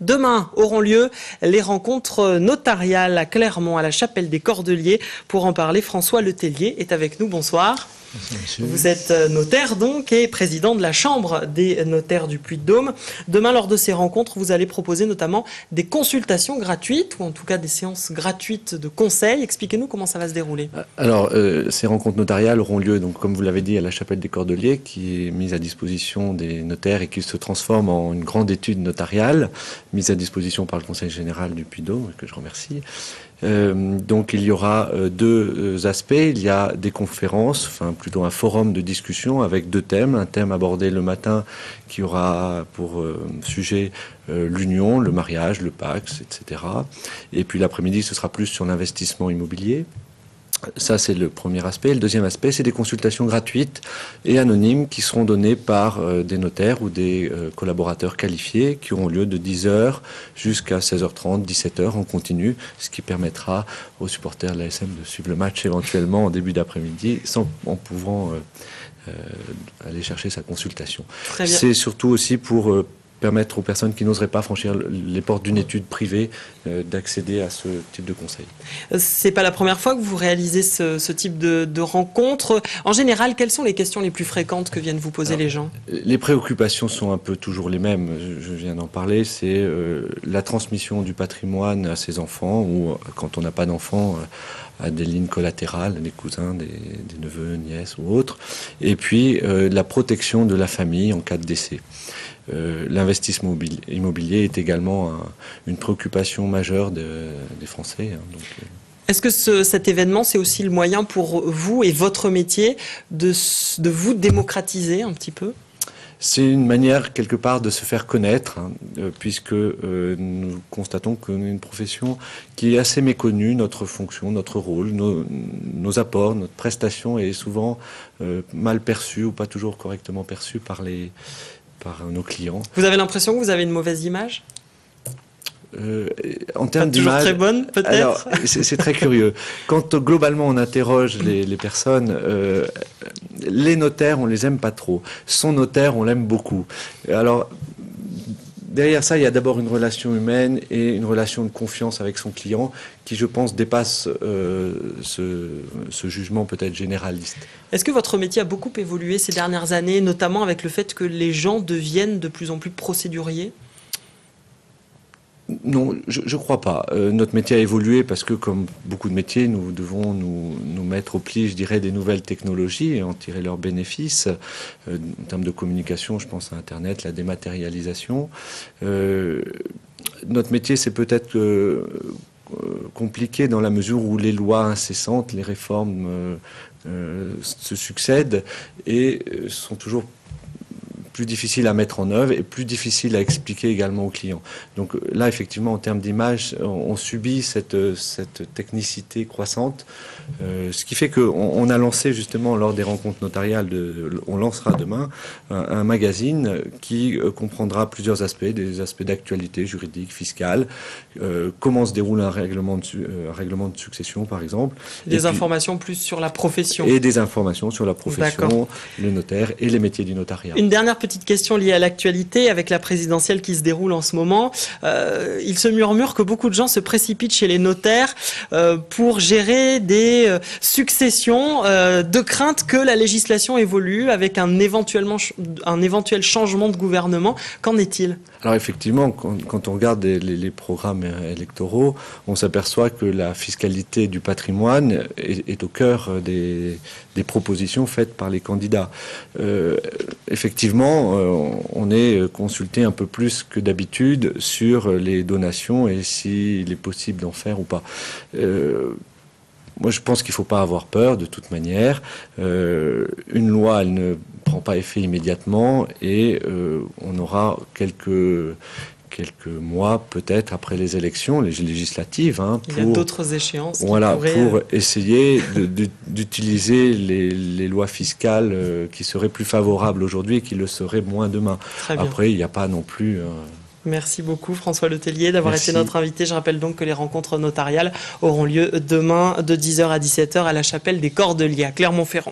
Demain auront lieu les rencontres notariales à Clermont, à la chapelle des Cordeliers. Pour en parler, François Letellier est avec nous. Bonsoir. Monsieur. Vous êtes notaire donc et président de la Chambre des notaires du Puy-de-Dôme. Demain, lors de ces rencontres, vous allez proposer notamment des consultations gratuites ou en tout cas des séances gratuites de conseil. Expliquez-nous comment ça va se dérouler. Alors, ces rencontres notariales auront lieu, donc, comme vous l'avez dit, à la chapelle des Cordeliers, qui est mise à disposition des notaires et qui se transforme en une grande étude notariale, mise à disposition par le Conseil général du Puy-de-Dôme, que je remercie. Donc il y aura deux aspects. Il y a des conférences, enfin plutôt un forum de discussion avec deux thèmes. Un thème abordé le matin qui aura pour sujet l'union, le mariage, le Pacs, etc. Et puis l'après-midi, ce sera plus sur l'investissement immobilier. Ça, c'est le premier aspect. Le deuxième aspect, c'est des consultations gratuites et anonymes qui seront données par des notaires ou des collaborateurs qualifiés qui auront lieu de 10h jusqu'à 16h30, 17h en continu, ce qui permettra aux supporters de l'ASM de suivre le match éventuellement en début d'après-midi en pouvant aller chercher sa consultation. C'est surtout aussi pour permettre aux personnes qui n'oseraient pas franchir les portes d'une étude privée d'accéder à ce type de conseil. C'est pas la première fois que vous réalisez ce type de rencontres. En général, quelles sont les questions les plus fréquentes que viennent vous poser les gens? Les préoccupations sont un peu toujours les mêmes. Je viens d'en parler. C'est la transmission du patrimoine à ses enfants ou, quand on n'a pas d'enfants, à des lignes collatérales, des cousins, des neveux, nièces ou autres. Et puis, la protection de la famille en cas de décès. L'investissement immobilier est également une préoccupation majeure des Français. Est-ce que cet événement, c'est aussi le moyen pour vous et votre métier de vous démocratiser un petit peu ? C'est une manière, quelque part, de se faire connaître, puisque nous constatons qu'on est une profession qui est assez méconnue. Notre fonction, notre rôle, nos apports, notre prestation est souvent mal perçue ou pas toujours correctement perçue par nos clients. Vous avez l'impression que vous avez une mauvaise image ? En termes d'image, toujours très bonne, peut-être. C'est très curieux. Quand globalement on interroge les personnes, les notaires, on les aime pas trop. Son notaire, on l'aime beaucoup. Alors, derrière ça, il y a d'abord une relation humaine et une relation de confiance avec son client qui, je pense, dépasse ce jugement peut-être généraliste. Est-ce que votre métier a beaucoup évolué ces dernières années, notamment avec le fait que les gens deviennent de plus en plus procéduriers ? Non, je crois pas. Notre métier a évolué parce que, comme beaucoup de métiers, nous devons nous mettre au pli, je dirais, des nouvelles technologies et en tirer leurs bénéfices. En termes de communication, je pense à Internet, la dématérialisation. Notre métier, c'est peut-être compliqué dans la mesure où les lois incessantes, les réformes se succèdent et sont toujours plus difficile à mettre en œuvre et plus difficile à expliquer également aux clients. Donc là, effectivement, en termes d'image, on subit cette technicité croissante, ce qui fait qu'on a lancé justement lors des rencontres notariales, on lancera demain un magazine qui comprendra plusieurs aspects, des aspects d'actualité juridique, fiscale, comment se déroule un règlement de succession, par exemple. Des informations plus sur la profession. Et des informations sur la profession, le notaire et les métiers du notariat. Une dernière petite question liée à l'actualité avec la présidentielle qui se déroule en ce moment. Il se murmure que beaucoup de gens se précipitent chez les notaires pour gérer des successions de crainte que la législation évolue avec un éventuel changement de gouvernement. Qu'en est-il ? Alors effectivement, quand on regarde les programmes électoraux, on s'aperçoit que la fiscalité du patrimoine est au cœur des propositions faites par les candidats. Effectivement, on est consulté un peu plus que d'habitude sur les donations et s'il est possible d'en faire ou pas. Moi, je pense qu'il ne faut pas avoir peur, de toute manière. Une loi, elle ne prend pas effet immédiatement et on aura quelques mois peut-être après les élections, les législatives. Il y a d'autres échéances. Voilà, pour essayer d'utiliser les lois fiscales qui seraient plus favorables aujourd'hui et qui le seraient moins demain. Après, il n'y a pas non plus... Merci beaucoup François Letellier d'avoir été notre invité. Je rappelle donc que les rencontres notariales auront lieu demain de 10h à 17h à la chapelle des Cordeliers à Clermont-Ferrand.